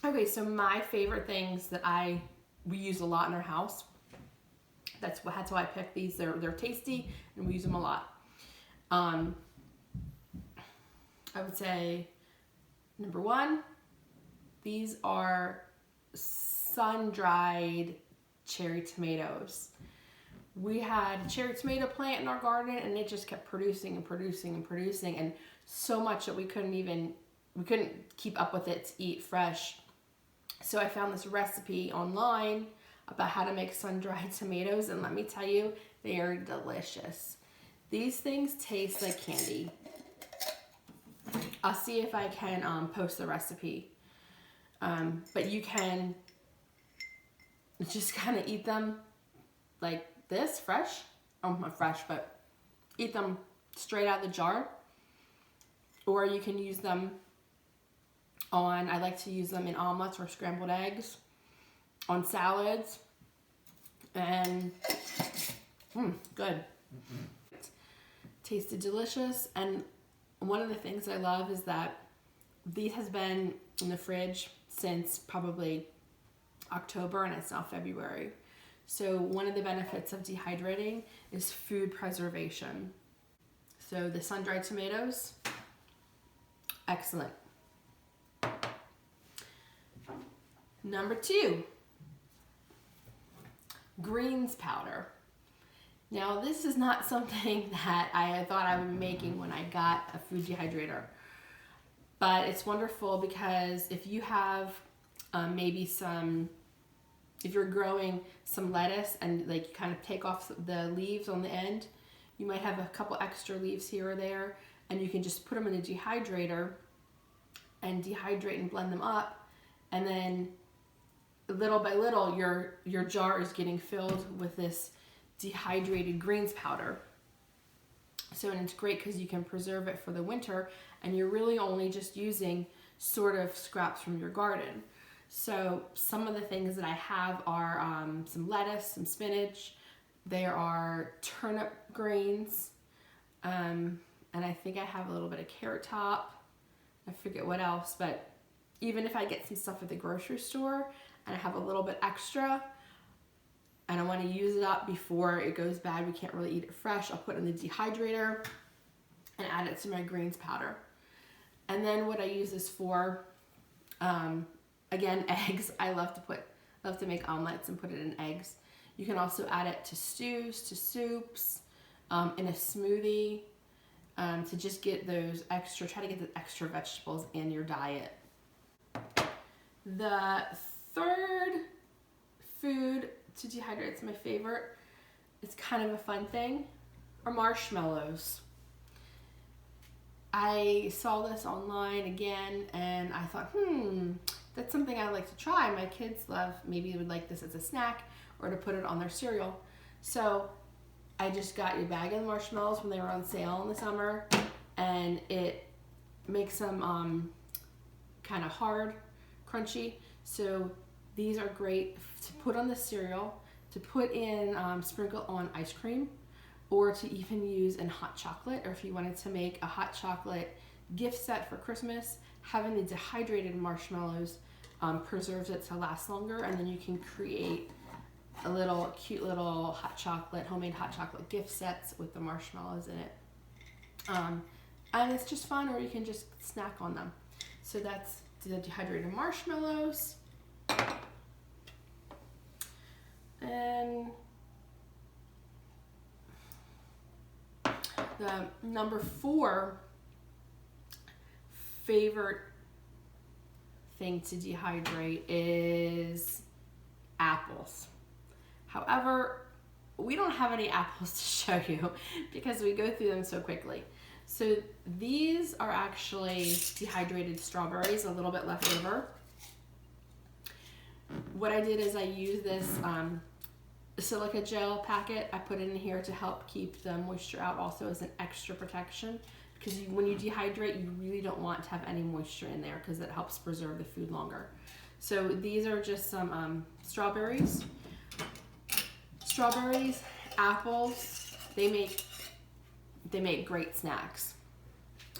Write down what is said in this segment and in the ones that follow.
Okay, so my favorite things that we use a lot in our house. That's how I pick these. They're tasty and we use them a lot. I would say number one, these are sun-dried cherry tomatoes. We had a cherry tomato plant in our garden and it just kept producing and producing and producing, and so much that we couldn't keep up with it to eat fresh. So I found this recipe online about how to make sun-dried tomatoes, and let me tell you, they are delicious. These things taste like candy. I'll see if I can post the recipe. But you can just kind of eat them like this, fresh. Oh, not fresh, but eat them straight out of the jar. Or you can use them I like to use them in omelets or scrambled eggs, on salads, and good. Tasted delicious, and one of the things I love is that these has been in the fridge since probably October and it's now February. So one of the benefits of dehydrating is food preservation. So the sun-dried tomatoes, excellent. Number 2, greens powder. Now this is not something that I thought I would be making when I got a food dehydrator, but it's wonderful because if you have if you're growing some lettuce and like you kind of take off the leaves on the end, you might have a couple extra leaves here or there, and you can just put them in a dehydrator and dehydrate and blend them up, and then little by little your jar is getting filled with this dehydrated greens powder. So, and it's great because you can preserve it for the winter and you're really only just using sort of scraps from your garden. So some of the things that I have are some lettuce, some spinach, there are turnip greens, and I think I have a little bit of carrot top. I forget what else, but even if I get some stuff at the grocery store and I have a little bit extra and I want to use it up before it goes bad, we can't really eat it fresh, I'll put it in the dehydrator and add it to my greens powder. And then what I use this for, again, eggs. I love to make omelets and put it in eggs. You can also add it to stews, to soups, in a smoothie, to just get those extra, try to get the extra vegetables in your diet. The third food to dehydrate, it's my favorite, it's kind of a fun thing, are marshmallows. I saw this online again and I thought, that's something I'd like to try. My kids maybe would like this as a snack or to put it on their cereal. So I just got a bag of marshmallows when they were on sale in the summer, and it makes them kind of hard, crunchy. So these are great to put on the cereal, to put in, sprinkle on ice cream, or to even use in hot chocolate, or if you wanted to make a hot chocolate gift set for Christmas, having the dehydrated marshmallows preserves it to last longer, and then you can create a cute little homemade hot chocolate gift sets with the marshmallows in it. And it's just fun, or you can just snack on them. So that's the dehydrated marshmallows. And the number 4 favorite thing to dehydrate is apples. However, we don't have any apples to show you because we go through them so quickly. So these are actually dehydrated strawberries, a little bit left over. What I did is I used this silica gel packet. I put it in here to help keep the moisture out, also as an extra protection, because when you dehydrate, you really don't want to have any moisture in there because it helps preserve the food longer. So these are just some strawberries, apples. They make great snacks,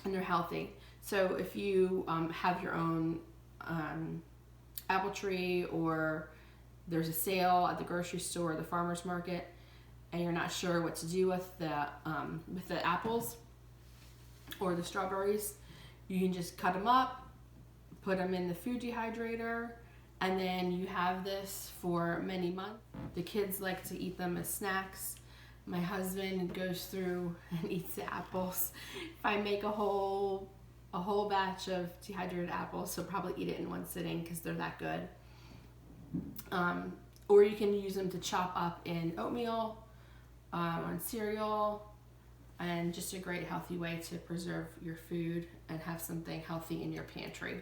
and they're healthy. So if you have your own apple tree, or there's a sale at the grocery store or the farmer's market, and you're not sure what to do with the apples or the strawberries, you can just cut them up, put them in the food dehydrator, and then you have this for many months. The kids like to eat them as snacks. My husband goes through and eats the apples. If I make a whole batch of dehydrated apples, he'll probably eat it in one sitting because they're that good. Or you can use them to chop up in oatmeal, on cereal, and just a great healthy way to preserve your food and have something healthy in your pantry.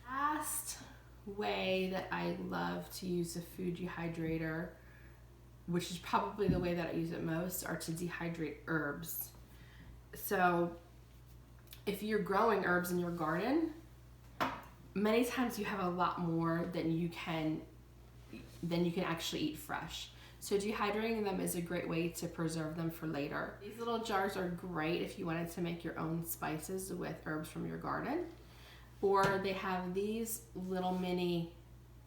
Last way that I love to use a food dehydrator, which is probably the way that I use it most, are to dehydrate herbs. So if you're growing herbs in your garden, many times you have a lot more than you can actually eat fresh. So dehydrating them is a great way to preserve them for later. These little jars are great if you wanted to make your own spices with herbs from your garden. Or they have these little mini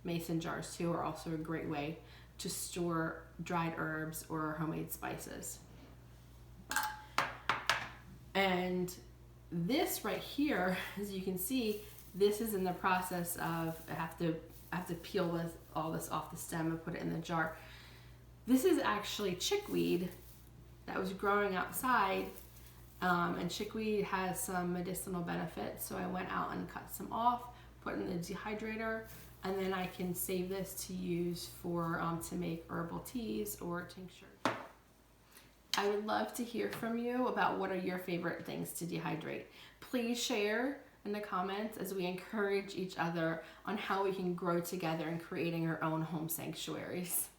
mason jars too, are also a great way to store dried herbs or homemade spices. And this right here, as you can see, this is in the process of, I have to peel all this off the stem and put it in the jar. This is actually chickweed that was growing outside, and chickweed has some medicinal benefits, so I went out and cut some off, put it in the dehydrator, and then I can save this to use for to make herbal teas or tinctures. I would love to hear from you about what are your favorite things to dehydrate. Please share in the comments as we encourage each other on how we can grow together in creating our own home sanctuaries.